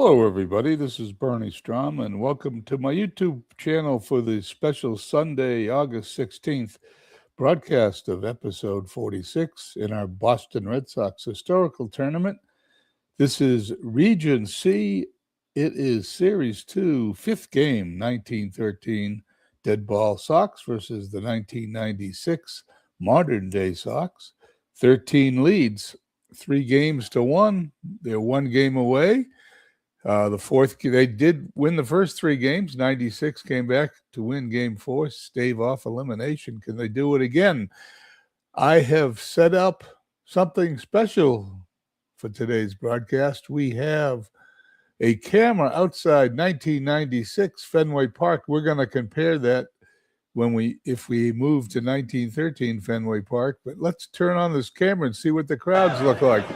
Hello, everybody. This is Bernie Strom, and welcome to my YouTube channel for the special Sunday, August 16th broadcast of episode 46 in our Boston Red Sox historical tournament. This is Region C. It is Series 2, fifth game, 1913 Dead Ball Sox versus the 1996 Modern Day Sox. 13 leads, 3-1. They're one game away. The fourth, they did win the first three games. 96 came back to win game 4, stave off elimination. Can they do it again? I have set up something special for today's broadcast. We have a camera outside 1996 Fenway Park. We're going to compare that if we move to 1913 Fenway Park. But let's turn on this camera and see what the crowds look like.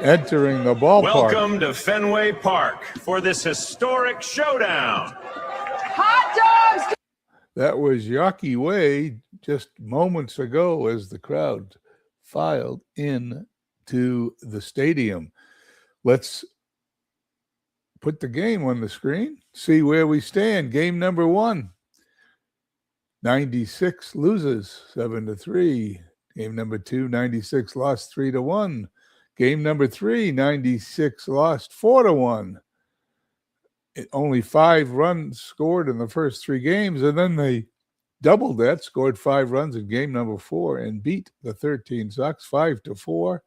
Entering the ballpark. Welcome to Fenway Park for this historic showdown. Hot dogs! That was Yawkey Way just moments ago as the crowd filed into the stadium. Let's put the game on the screen, see where we stand. Game number 1. 96 loses 7-3. Game number 2, 96 lost 3-1. Game number 3, 96 lost 4-1. Only 5 runs scored in the first 3 games, and then they doubled that, scored 5 runs in game number 4, and beat the 13 Sox 5-4.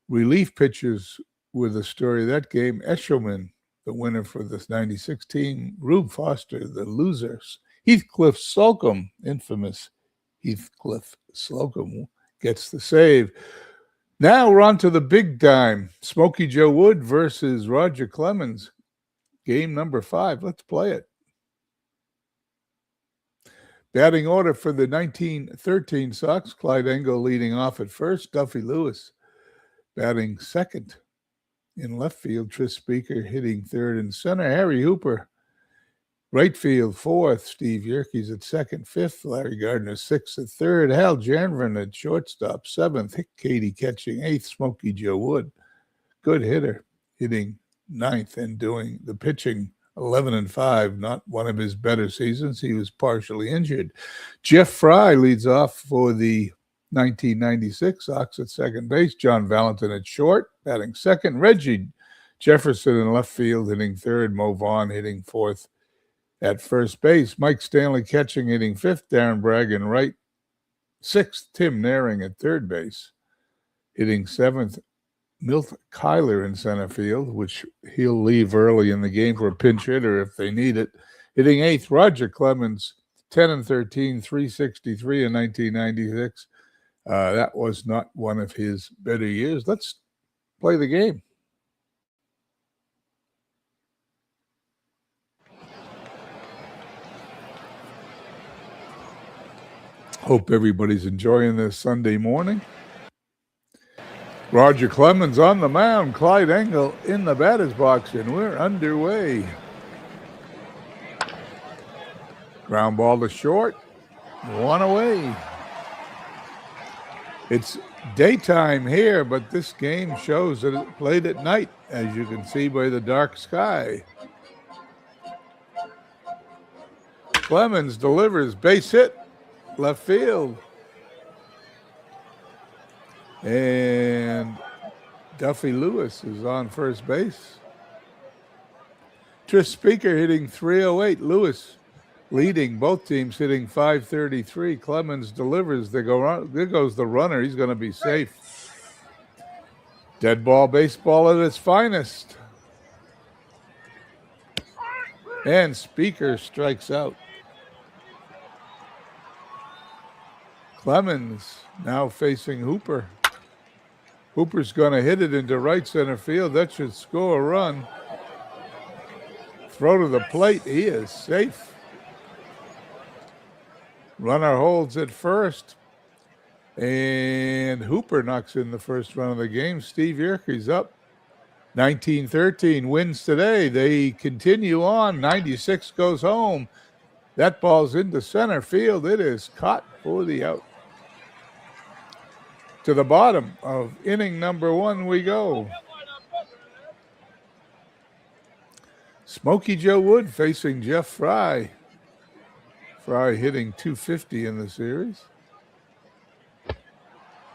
Relief pitchers were the story of that game. Eshelman, the winner for this 96 team. Rube Foster, the losers. Heathcliff Slocum, infamous Heathcliff Slocum, gets the save. Now we're on to the big time. Smokey Joe Wood versus Roger Clemens. Game number 5. Let's play it. Batting order for the 1913 Sox. Clyde Engel leading off at first. Duffy Lewis batting second. In left field, Tris Speaker hitting third and center. Harry Hooper, right field, fourth. Steve Yerkes at second, fifth. Larry Gardner, sixth at third. Hal Janvrin at shortstop, seventh. Hick Cady catching eighth. Smokey Joe Wood, good hitter, hitting ninth and doing the pitching 11-5. Not one of his better seasons. He was partially injured. Jeff Fry leads off for the 1996 Sox at second base. John Valentin at short, batting second. Reggie Jefferson in left field, hitting third. Mo Vaughn hitting fourth at first base. Mike Stanley catching, hitting fifth. Darren Bragg in right. Sixth, Tim Naring at third base, hitting seventh. Milt Kyler in center field, which he'll leave early in the game for a pinch hitter if they need it. Hitting eighth, Roger Clemens, 10-13, 363 in 1996. That was not one of his better years. Let's play the game. Hope everybody's enjoying this Sunday morning. Roger Clemens on the mound, Clyde Engel in the batter's box, and we're underway. Ground ball to short, one away. It's daytime here, but this game shows that it played at night, as you can see by the dark sky. Clemens delivers, base hit, left field. And Duffy Lewis is on first base. Tris Speaker hitting 308. Lewis leading, both teams hitting 533. Clemens delivers. There goes the runner. He's going to be safe. Dead ball baseball at its finest. And Speaker strikes out. Clemens now facing Hooper. Hooper's going to hit it into right center field. That should score a run. Throw to the plate. He is safe. Runner holds at first. And Hooper knocks in the first run of the game. Steve Yerkes up. 1913 wins today. They continue on. 96 goes home. That ball's into center field. It is caught for the out. To the bottom of inning number 1 we go. Smokey Joe Wood facing Jeff Fry. Fry hitting .250 in the series.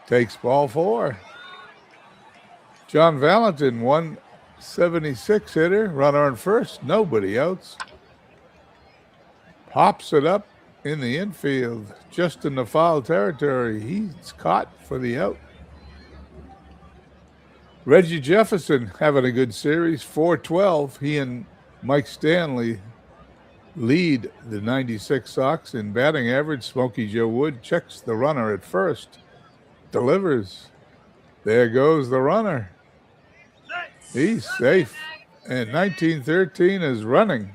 Takes ball 4. John Valentin, 176 hitter, runner on first, nobody outs. Pops it up in the infield, just in the foul territory. He's caught for the out. Reggie Jefferson having a good series, 412. He and Mike Stanley lead the 96 Sox in batting average. Smokey Joe Wood checks the runner at first, delivers. There goes the runner. He's safe. And 1913 is running.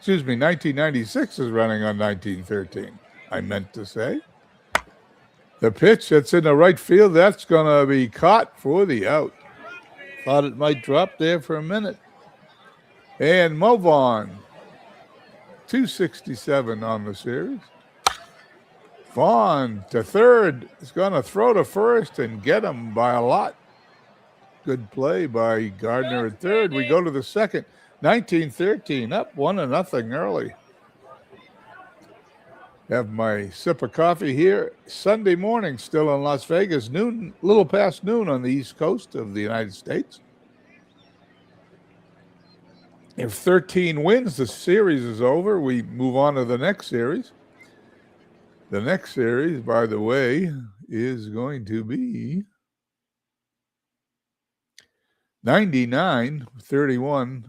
1996 is running on 1913, I meant to say. The pitch that's in the right field, that's going to be caught for the out. Thought it might drop there for a minute. And Mo Vaughn, 267 on the series. Vaughn to third is going to throw to first and get him by a lot. Good play by Gardner at third. We go to the second. 1913 up 1-0 early. Have my sip of coffee here. Sunday morning, still in Las Vegas, noon, little past noon on the East Coast of the United States. If 13 wins, the series is over. We move on to the next series. The next series, by the way, is going to be 99-31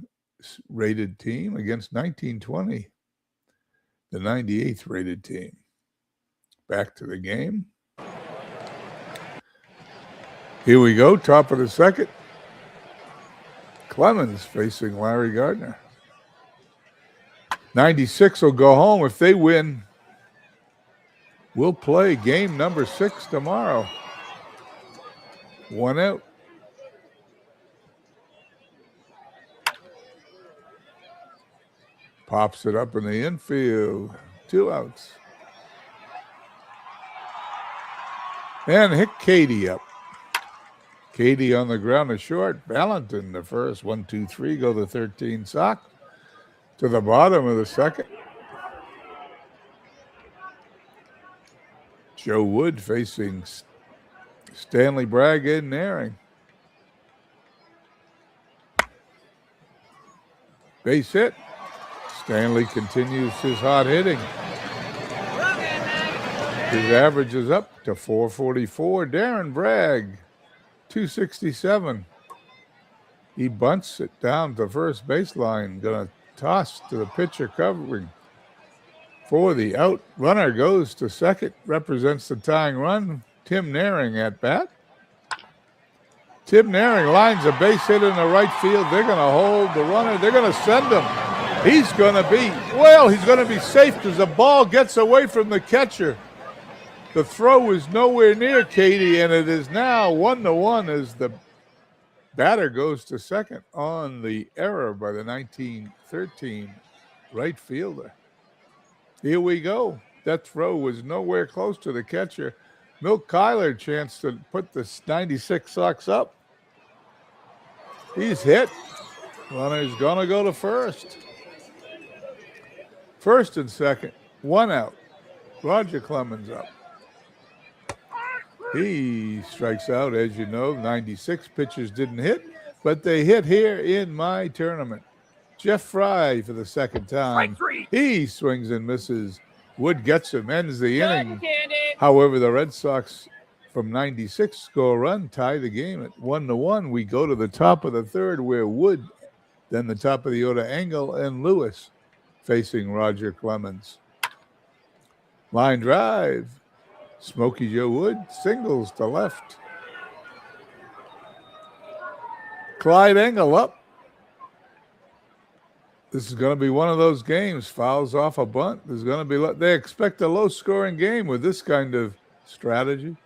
rated team against 1920, the 98th rated team. Back to the game. Here we go, top of the second. Clemens facing Larry Gardner. 96 will go home. If they win, we'll play game number 6 tomorrow. 1 out. Pops it up in the infield. 2 outs. And hit Katie up. Katie on the ground to short. Valentin the first. 1, 2, 3. Go the 13 Sox. To the bottom of the second. Joe Wood facing Stanley Bragg and Naring. Base hit. Stanley continues his hot hitting. His average is up to 444. Darren Bragg, 267. He bunts it down to first baseline. Going to toss to the pitcher covering for the out. Runner goes to second. Represents the tying run. Tim Naring at bat. Tim Naring lines a base hit in the right field. They're going to hold the runner. They're going to send him. He's going to be safe because the ball gets away from the catcher. The throw is nowhere near Katie, and it is now 1-1 as the batter goes to second on the error by the 1913 right fielder. Here we go. That throw was nowhere close to the catcher. Milt Kyler chance to put the 96 Sox up. He's hit. Runner's going to go to first. First and second, 1 out. Roger Clemens up. He strikes out, as you know. 96 pitchers didn't hit, but they hit here in my tournament. Jeff Fry for the second time. He swings and misses. Wood gets him, ends the inning. However, the Red Sox from 96 score a run, tie the game at 1-1. We go to the top of the third where Wood, then the top of the order, Engel and Lewis facing Roger Clemens. Line drive. Smokey Joe Wood singles to left. Clyde Engel up. This is going to be one of those games. Fouls off a bunt. There's going to be. They expect a low-scoring game with this kind of strategy.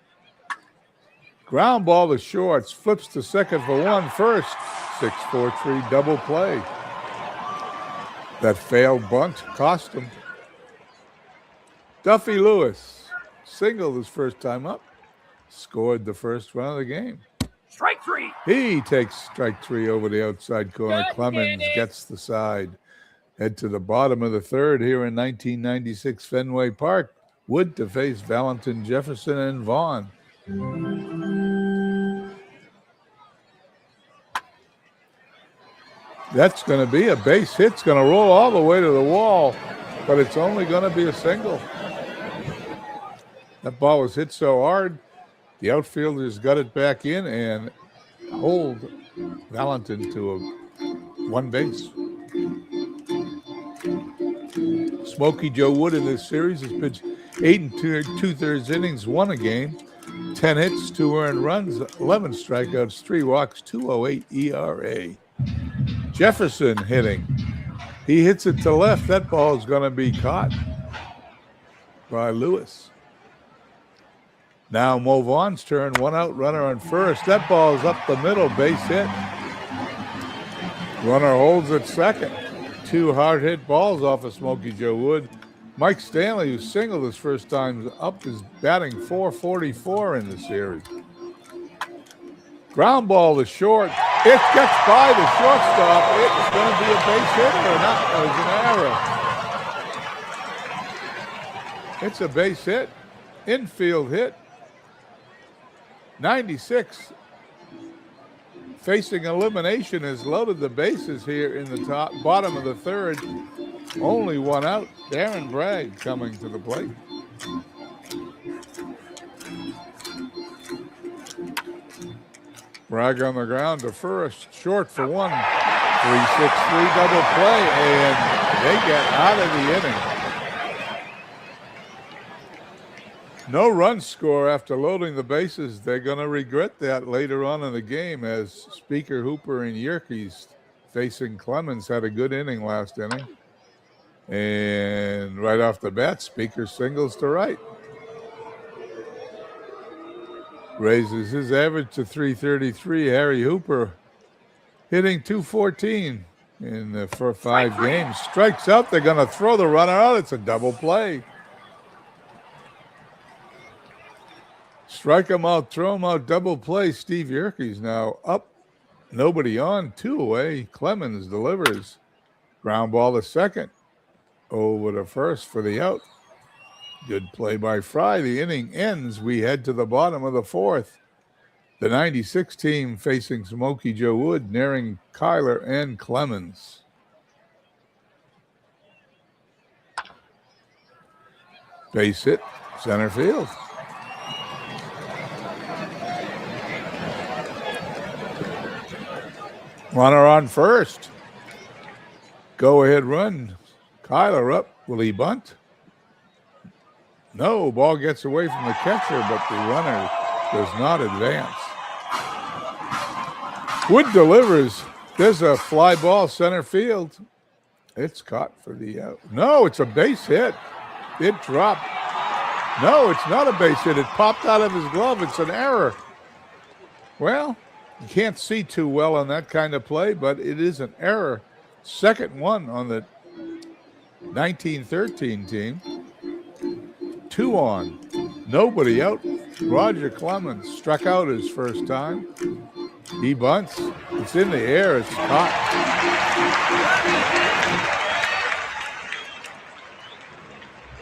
Ground ball to shorts. Flips to second for 1 first. 6-4-3 double play. That failed bunt cost him. Duffy Lewis singled his first time up. scored the first run of the game. Strike three. He takes strike three over the outside corner. Clemens gets the side. Head to the bottom of the third here in 1996 Fenway Park. Wood to face Valentin, Jefferson, and Vaughn. That's going to be a base hit. It's going to roll all the way to the wall, but it's only going to be a single. That ball was hit so hard, the outfielders got it back in and hold Valentin to one base. Smokey Joe Wood in this series has pitched 8 2/3 innings, won a game, 10 hits, 2 earned runs, 11 strikeouts, 3 walks, 2.08 ERA. Jefferson hitting. He hits it to left. That ball is going to be caught by Lewis. Now Mo Vaughn's turn. 1 out, runner on first. That ball is up the middle, base hit. Runner holds at second. 2 hard hit balls off of Smokey Joe Wood. Mike Stanley, who singled his first time up, is batting .444 in the series. Ground ball to short. It gets by the shortstop. It's going to be a base hit or not. It was an error. It's a base hit. Infield hit. 96. Facing elimination has loaded the bases here in the bottom of the third. Only 1 out. Darren Bragg coming to the plate. Bragg on the ground to first, short for 1. 3-6-3 double play, and they get out of the inning. No run score after loading the bases. They're going to regret that later on in the game as Speaker, Hooper, and Yerkes facing Clemens had a good inning last inning. And right off the bat, Speaker singles to right. Raises his average to .333. Harry Hooper hitting .214 in the first 5 games. Strikes out. They're going to throw the runner out. It's a double play. Strike him out, throw him out, double play. Steve Yerkes now up. Nobody on, 2 away. Clemens delivers. Ground ball to second. Over to first for the out. Good play by Fry. The inning ends. We head to the bottom of the fourth. The 96 team facing Smokey Joe Wood, nearing Kyler and Clemens. Base hit, center field. Runner on first. Go ahead run. Kyler up. Will he bunt? No, ball gets away from the catcher, but the runner does not advance. Wood delivers. There's a fly ball center field. It's caught for the out. No, it's a base hit. It dropped. No, it's not a base hit. It popped out of his glove. It's an error. Well, you can't see too well on that kind of play, but it is an error. Second one on the 1913 team. 2 on. Nobody out. Roger Clemens struck out his first time. He bunts. It's in the air. It's caught.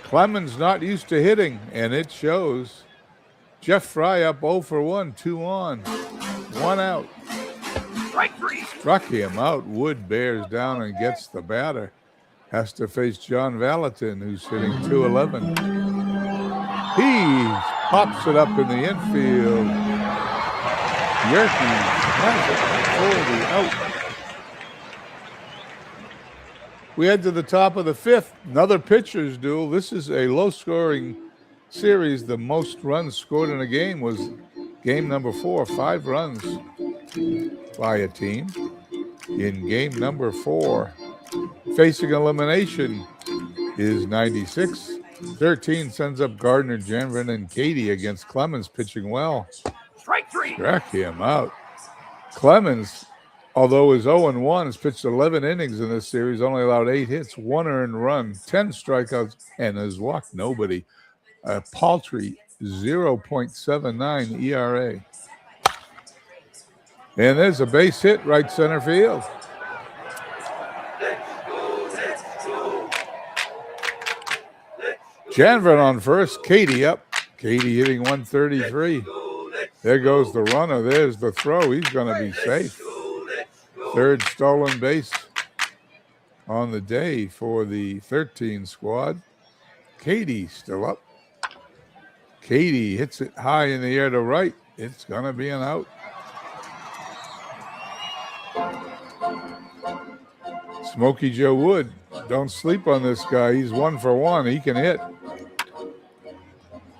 Clemens not used to hitting, and it shows. Jeff Fry up 0 for 1, 2 on. 1 out. Strike three. Struck him out. Wood bears down and gets the batter. Has to face John Valentin, who's hitting .211. He pops it up in the infield. Yerkes has it for the out. We head to the top of the fifth. Another pitcher's duel. This is a low-scoring series. The most runs scored in a game was game number 4, 5 runs by a team. In game number 4, facing elimination is 96. 13 sends up Gardner, Janvin, and Katie against Clemens, pitching well. Strike three. Struck him out. Clemens, although is 0-1, has pitched 11 innings in this series, only allowed 8 hits, 1 earned run, 10 strikeouts, and has walked nobody. A paltry 0.79 ERA. And there's a base hit right center field. Janvin on first, Katie up. Katie hitting 133. There goes the runner. There's the throw. He's going to be safe. Third stolen base on the day for the 13 squad. Katie still up. Katie hits it high in the air to right. It's going to be an out. Smokey Joe Wood. Don't sleep on this guy. He's 1 for 1. He can hit.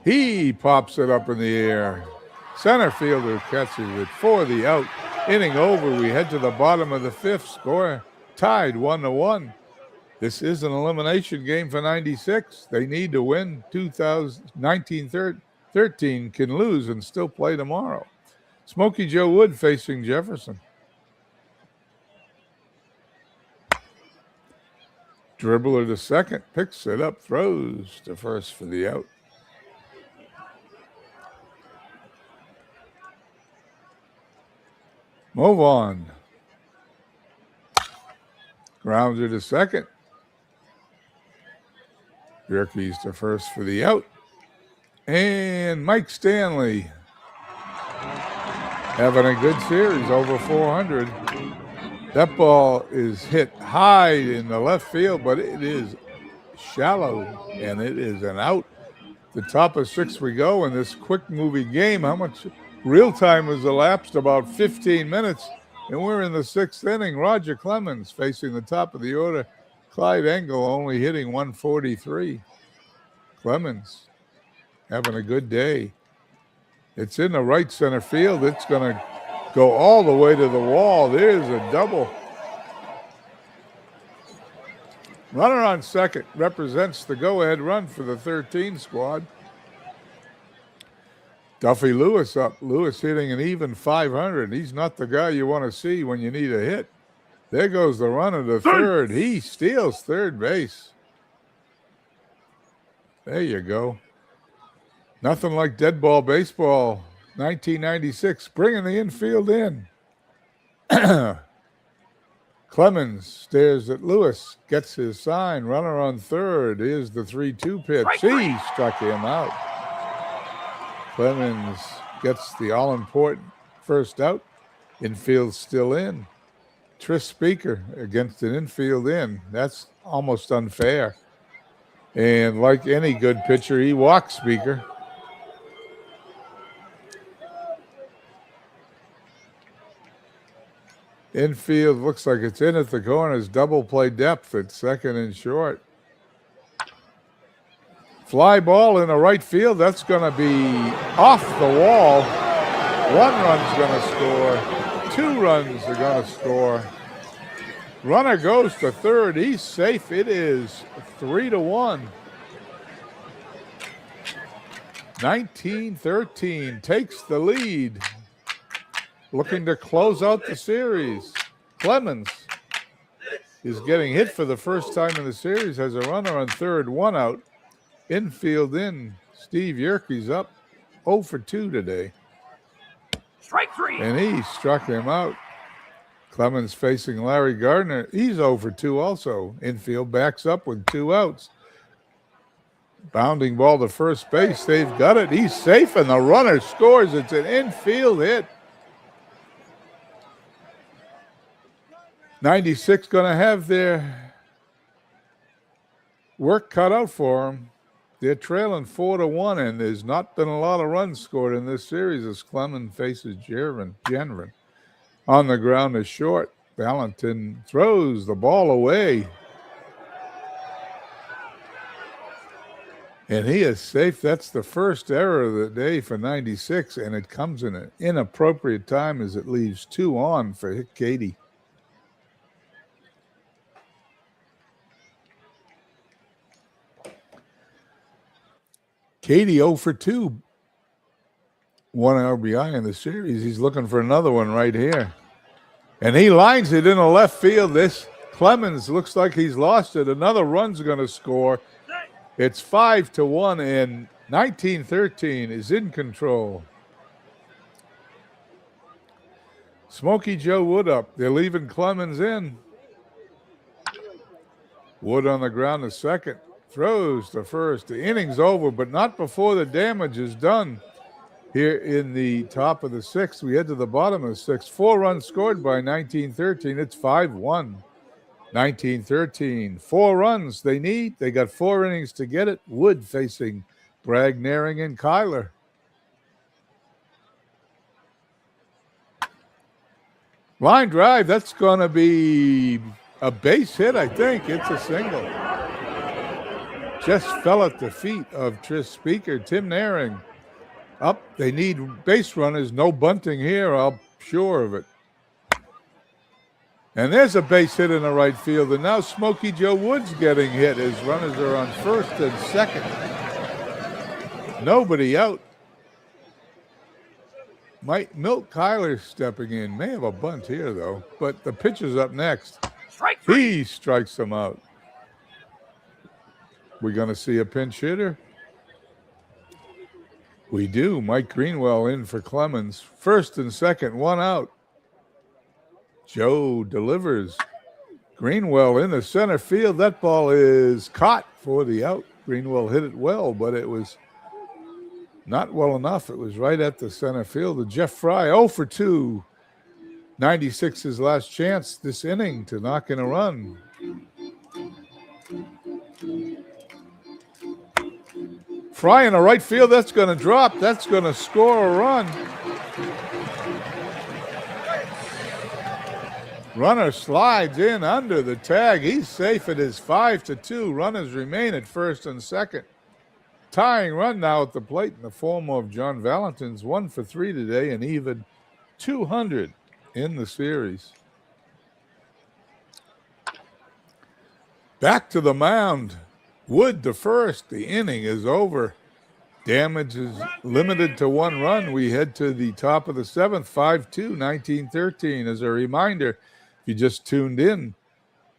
He pops it up in the air. Center fielder catches it for the out. Inning over. We head to the bottom of the 5th. Score tied 1-1. This is an elimination game for 96. They need to win. 1913 can lose and still play tomorrow. Smokey Joe Wood facing Jefferson. Dribbler to second, picks it up, throws to first for the out. Move on. Grounder to second. Yerkes to first for the out. And Mike Stanley having a good series, over 400. That ball is hit high in the left field, but it is shallow, and it is an out. The top of 6 we go in this quick-moving game. How much real time has elapsed? About 15 minutes, and we're in the 6th inning. Roger Clemens facing the top of the order. Clyde Engel only hitting 143. Clemens having a good day. It's in the right center field. It's going to go all the way to the wall. There's a double. Runner on second represents the go-ahead run for the 13 squad. Duffy Lewis up. Lewis hitting an even 500. He's not the guy you want to see when you need a hit. There goes the runner to third. He steals third base. There you go. Nothing like dead ball baseball. 1996, bringing the infield in. Clemens stares at Lewis, gets his sign. Runner on third. Here's the 3-2 pitch. He struck him out. Clemens gets the all-important first out. Infield still in. Tris Speaker against an infield in. That's almost unfair. And like any good pitcher, he walks Speaker. Infield looks like it's in at the corners. Double play depth at second and short. Fly ball in the right field. That's going to be off the wall. 1 run's going to score. 2 runs are going to score. Runner goes to third. He's safe. It is 3-1. 1913 takes the lead. Looking to close out the series. Clemens is getting hit for the first time in the series. Has a runner on third, 1 out. Infield in. Steve Yerkes up 0 for 2 today. Strike 3. And he struck him out. Clemens facing Larry Gardner. He's 0 for 2 also. Infield backs up with 2 outs. Bounding ball to first base. They've got it. He's safe, and the runner scores. It's an infield hit. 96 going to have their work cut out for them. They're trailing 4-1, and there's not been a lot of runs scored in this series as Clemens faces Janvin. On the ground is short. Valentin throws the ball away. And he is safe. That's the first error of the day for 96, and it comes in an inappropriate time as it leaves 2 on for Katie. Katie 0 for 2. 1 RBI in the series. He's looking for another one right here. And he lines it in the left field. This Clemens looks like he's lost it. Another run's going to score. It's 5-1, and 1913 is in control. Smokey Joe Wood up. They're leaving Clemens in. Wood on the ground to second. Throws to first. The inning's over, but not before the damage is done. Here in the top of the sixth, we head to the bottom of the sixth. 4 runs scored by 1913. It's 5-1. 1913. 4 runs they need. They got 4 innings to get it. Wood facing Bragg, Naring, and Kyler. Line drive, that's going to be a base hit, I think. It's a single. Just fell at the feet of Tris Speaker. Tim Naring up. They need base runners. No bunting here. I'm sure of it. And there's a base hit in the right field. And now Smokey Joe Wood's getting hit. His runners are on first and second. Nobody out. Milt Kyler stepping in. May have a bunt here, though. But the pitcher's up next. Strike 3. He strikes him out. We're going to see a pinch hitter. We do. Mike Greenwell in for Clemens. First and second, 1 out. Joe delivers. Greenwell in the center field. That ball is caught for the out. Greenwell hit it well, but it was not well enough. It was right at the center field. Jeff Fry, 0 for 2. 96 his last chance this inning to knock in a run. Fry in the right field. That's going to drop. That's going to score a run. Runner slides in under the tag. He's safe. It is 5-2. Runners remain at first and second. Tying run now at the plate in the form of John Valentin's 1 for 3 today and even 200 in the series. Back to the mound. Wood to first. The inning is over. Damage is limited to 1 run. We head to the top of the seventh, 5-2, 1913. As a reminder, if you just tuned in,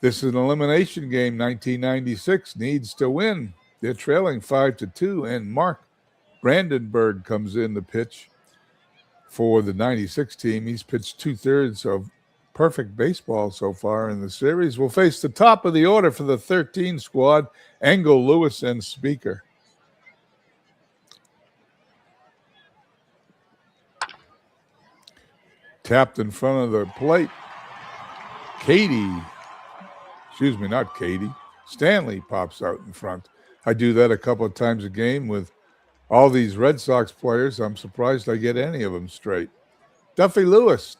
this is an elimination game. 1996 needs to win. They're trailing 5-2, and Mark Brandenburg comes in to pitch for the 96 team. He's pitched 2/3 of perfect baseball so far in the series. We'll face the top of the order for the 13 squad, Engel, Lewis, and Speaker. Tapped in front of the plate. Stanley pops out in front. I do that a couple of times a game with all these Red Sox players. I'm surprised I get any of them straight. Duffy Lewis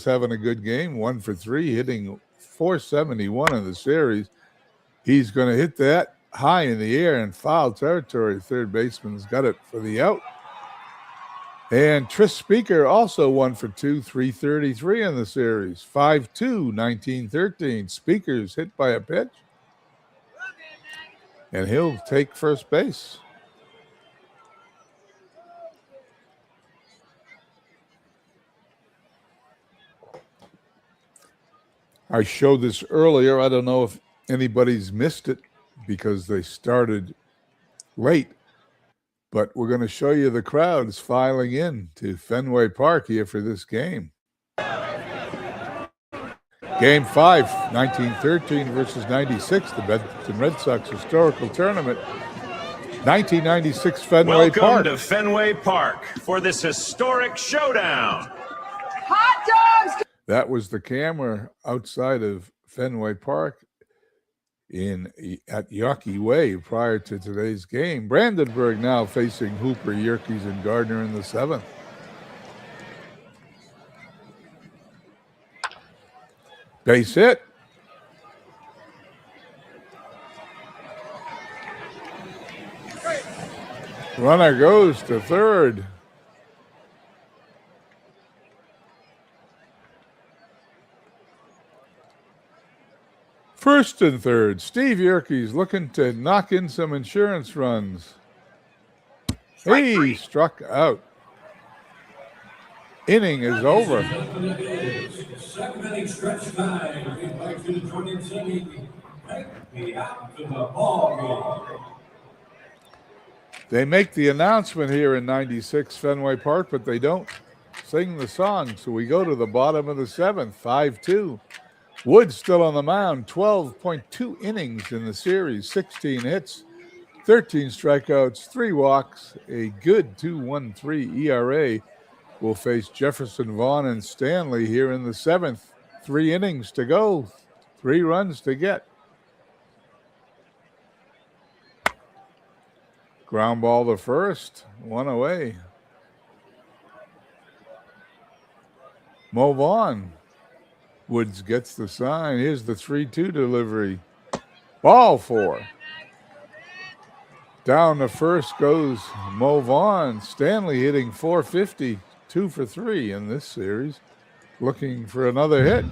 having a good game, 1 for 3, hitting .471 in the series. He's going to hit that high in the air in foul territory. Third baseman's got it for the out. And Tris Speaker also 1 for 2, 333 in the series. 5-2, 1913. Speaker's hit by a pitch. And he'll take first base. I showed this earlier. I don't know if anybody's missed it because they started late. But we're going to show you the crowds filing in to Fenway Park here for this game. Game 5, 1913 versus 96, the Bedford Red Sox historical tournament. 1996 Fenway Park. Welcome to Fenway Park for this historic showdown. Hot dogs! That was the camera outside of Fenway Park at Yawkey Way prior to today's game. Brandenburg now facing Hooper, Yerkes, and Gardner in the seventh. Base hit. Runner goes to third. First and third, Steve Yerkes looking to knock in some insurance runs. He struck out. Inning is over. Second inning stretch time. We'd like to join in singing "Take Me Out to the Ball Game." They make the announcement here in 96 Fenway Park, but they don't sing the song. So we go to the bottom of the seventh, 5-2. Wood still on the mound, 12.2 innings in the series, 16 hits, 13 strikeouts, 3 walks, a good 2.13 ERA. Will face Jefferson, Vaughn, and Stanley here in the seventh. 3 innings to go, 3 runs to get. Ground ball to first, 1 away. Move on. Woods gets the sign. Here's the 3-2 delivery. Ball 4. Down to first goes Mo Vaughn. Stanley hitting .450, 2 for 3 in this series. Looking for another hit.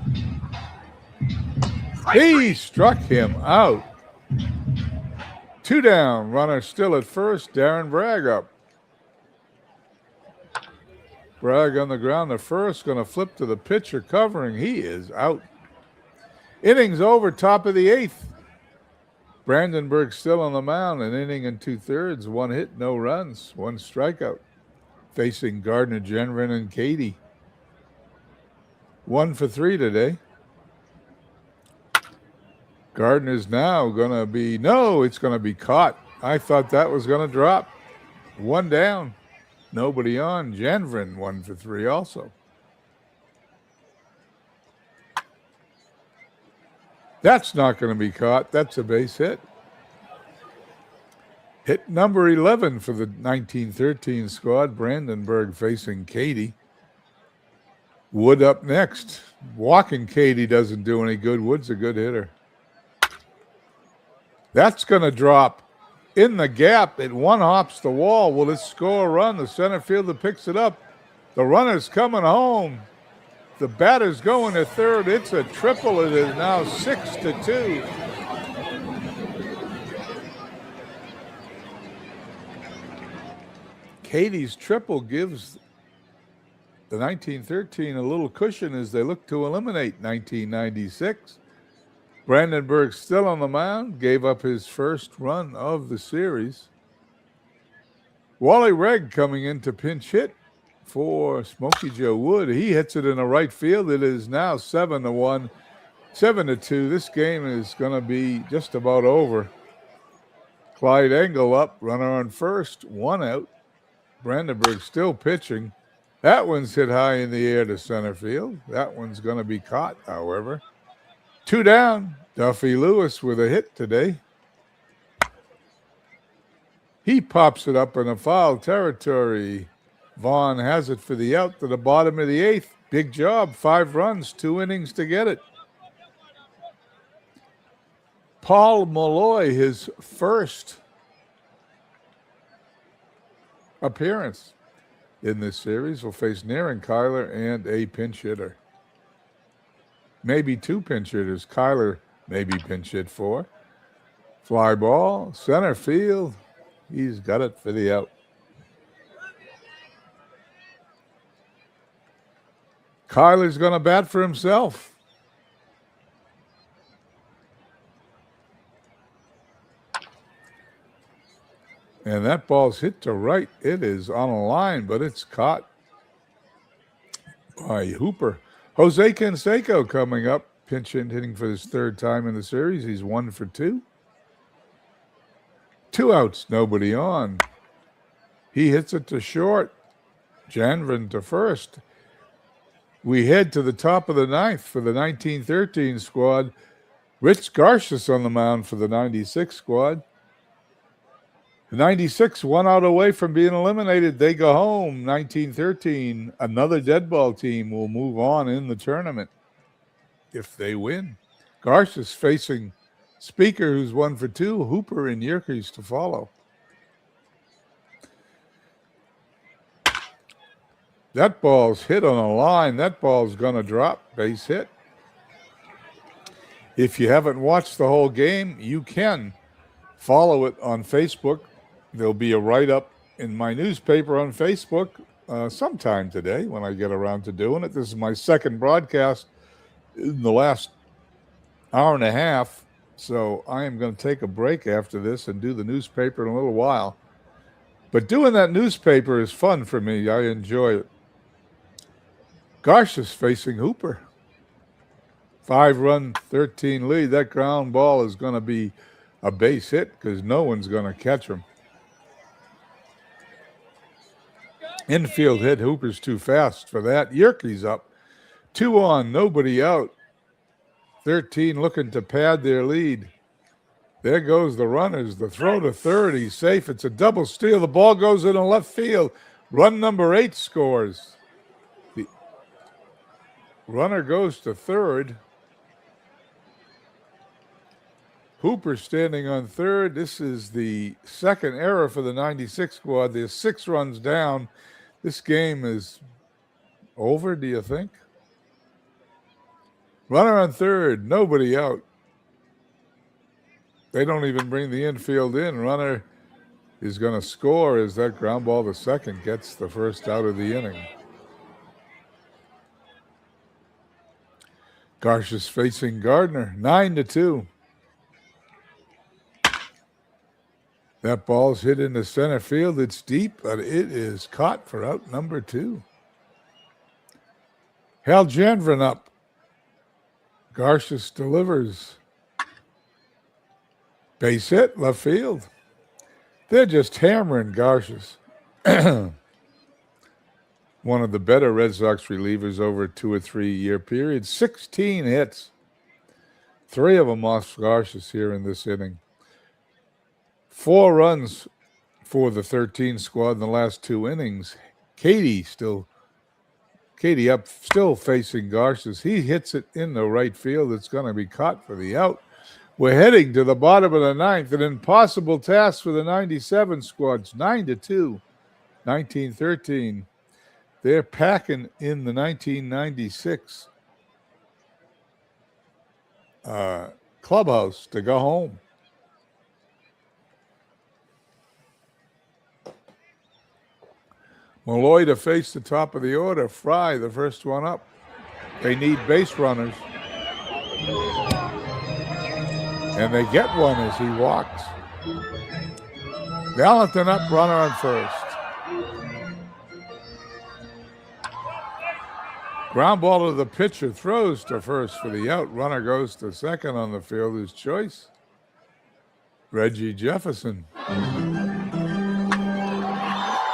He struck him out. 2 down. Runner still at first. Darren Bragg up. Bragg on the ground to first. Going to flip to the pitcher covering. He is out. Innings over. Top of the 8th. Brandenburg still on the mound. An inning and 2/3. 1 hit, no runs. 1 strikeout. Facing Gardner, Jenvin, and Katie. 1 for 3 today. Gardner's now going to be, no, it's going to be caught. I thought that was going to drop. 1 down. Nobody on. Jenvin, 1 for 3 also. That's not going to be caught. That's a base hit. Hit number 11 for the 1913 squad. Brandenburg facing Katie. Wood up next. Walking Katie doesn't do any good. Wood's a good hitter. That's going to drop in the gap. It one-hops the wall. Will it score a run? The center fielder picks it up. The runner's coming home. The batter's going to third. It's a triple. It is now 6-2. Katie's triple gives the 1913 a little cushion as they look to eliminate 1996. Brandenburg still on the mound, gave up his first run of the series. Wally Regg coming in to pinch hit for Smokey Joe Wood. He hits it in the right field. It is now 7-1, 7-2. This game is going to be just about over. Clyde Engel up, runner on first, 1 out. Brandenburg still pitching. That one's hit high in the air to center field. That one's going to be caught, however. 2 down. Duffy Lewis with a hit today. He pops it up in a foul territory. Vaughn has it for the out to the bottom of the 8th. Big job. 5 runs, 2 innings to get it. Paul Malloy, his first appearance in this series, will face Naren Kyler and a pinch hitter. Maybe 2 pinch hitters. Kyler maybe pinch hit for. Fly ball, center field. He's got it for the out. Kyler's going to bat for himself. And that ball's hit to right. It is on a line, but it's caught by Hooper. Jose Canseco coming up, pinch hitting for his 3rd time in the series. He's 1 for 2. 2 outs, nobody on. He hits it to short. Janvin to first. We head to the top of the 9th for the 1913 squad. Rich Garcias on the mound for the 96 squad. The 96, 1 out away from being eliminated. They go home. 1913, another dead ball team will move on in the tournament if they win. Garcias facing Speaker, who's 1 for 2. Hooper and Yerkes to follow. That ball's hit on a line. That ball's going to drop. Base hit. If you haven't watched the whole game, you can follow it on Facebook. There'll be a write-up in my newspaper on Facebook sometime today when I get around to doing it. This is my 2nd broadcast in the last hour and a half, so I am going to take a break after this and do the newspaper in a little while. But doing that newspaper is fun for me. I enjoy it. Garcia's facing Hooper. 5-run, 13 lead. That ground ball is going to be a base hit because no one's going to catch him. Infield hit. Hooper's too fast for that. Yerke's up. 2 on, nobody out. 13 looking to pad their lead. There goes the runners. The throw to third. He's safe. It's a double steal. The ball goes into left field. Run number 8 scores. The runner goes to third. Hooper standing on third. This is the second error for the 96 squad. They're 6 runs down. This game is over, do you think? Runner on third. Nobody out. They don't even bring the infield in. Runner is going to score as that ground ball to second gets the first out of the inning. Garcia's facing Gardner. 9-2. That ball's hit into center field. It's deep, but it is caught for out number 2. Hal Janvrin up. Garcias delivers. Base hit, left field. They're just hammering Garcias. One of the better Red Sox relievers over a 2 or 3 year period. 16 hits. 3 of them off Garcias here in this inning. 4 runs for the 13 squad in the last 2 innings. Katie up, still facing Garcias. He hits it in the right field. It's going to be caught for the out. We're heading to the bottom of the 9th. An impossible task for the 97 squads. 9-2, 1913. They're packing in the 1996 clubhouse to go home. Malloy to face the top of the order. Fry, the first one up. They need base runners. And they get one as he walks. Valentin up, runner on first. Ground ball to the pitcher, throws to first for the out. Runner goes to second on the fielder's choice. Reggie Jefferson.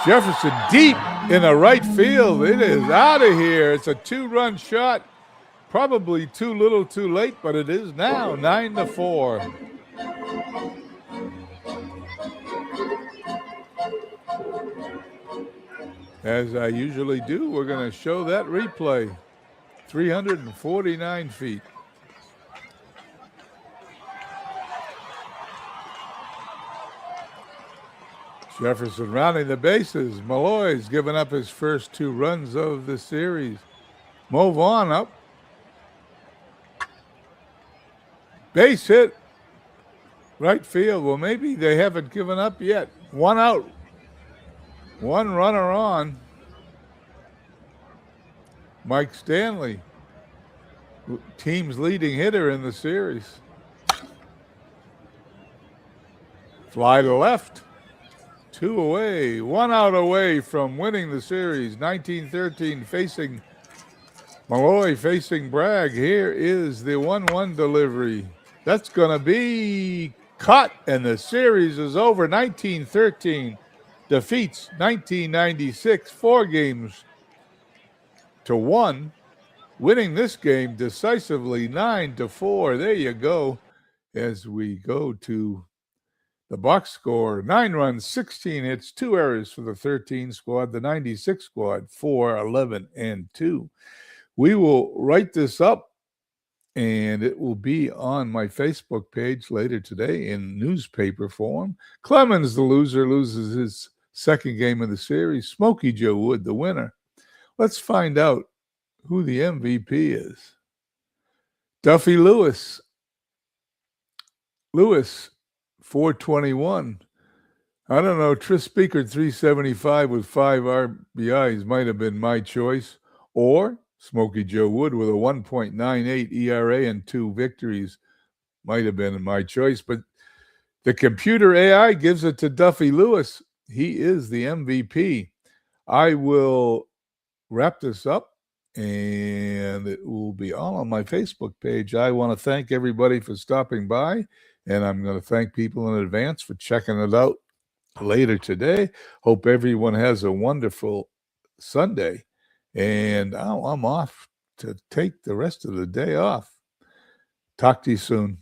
Jefferson deep in the right field. It is out of here. It's a 2-run shot. Probably too little too late, but it is now 9-4. As I usually do, we're going to show that replay. 349 feet. Jefferson rounding the bases. Malloy's given up his first 2 runs of the series. Mo Vaughn up. Base hit. Right field. Well, maybe they haven't given up yet. 1 out. 1 runner on. Mike Stanley, team's leading hitter in the series. Fly to left. 2 away. 1 out away from winning the series. 1913 facing Malloy, facing Bragg. Here is the 1-1 delivery. That's going to be cut, and the series is over. 1913 defeats 1996 4-1, winning this game decisively 9-4. There you go. As we go to the box score, 9 runs, 16 hits, 2 errors for the 13 squad. The 96 squad, 4-11-2. We will write this up, and it will be on my Facebook page later today in newspaper form. Clemens, the loser, loses his second game of the series. Smokey Joe Wood, the winner. Let's find out who the MVP is. Duffy Lewis. Lewis, 421. I don't know. Tris Speaker, 375 with 5 RBIs might have been my choice. Or Smokey Joe Wood with a 1.98 ERA and 2 victories might have been my choice. But the computer AI gives it to Duffy Lewis. He is the MVP. I will wrap this up, and it will be all on my Facebook page. I want to thank everybody for stopping by, and I'm going to thank people in advance for checking it out later today. Hope everyone has a wonderful Sunday, and I'm off to take the rest of the day off. Talk to you soon.